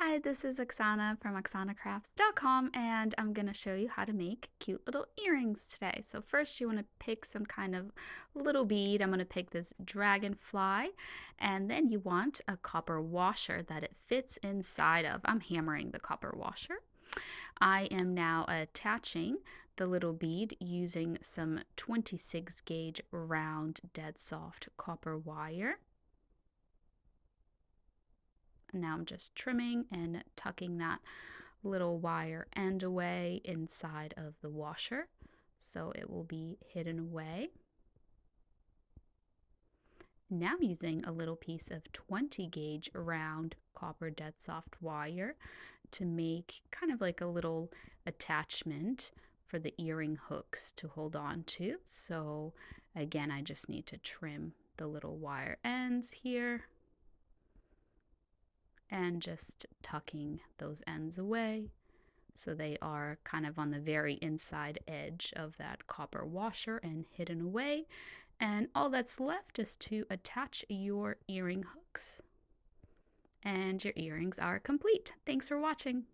Hi, this is Oksana from OksanaCrafts.com, and I'm going to show you how to make cute little earrings today. So first you want to pick some kind of little bead. I'm going to pick this dragonfly, and then you want a copper washer that it fits inside of. I'm hammering the copper washer. I am now attaching the little bead using some 26 gauge round dead soft copper wire. Now I'm just trimming and tucking that little wire end away inside of the washer so it will be hidden away. Now I'm using a little piece of 20 gauge round copper dead soft wire to make kind of like a little attachment for the earring hooks to hold on to. So again, I just need to trim the little wire ends here and just tucking those ends away so they are kind of on the very inside edge of that copper washer and hidden away. And all that's left is to attach your earring hooks. And your earrings are complete. Thanks for watching.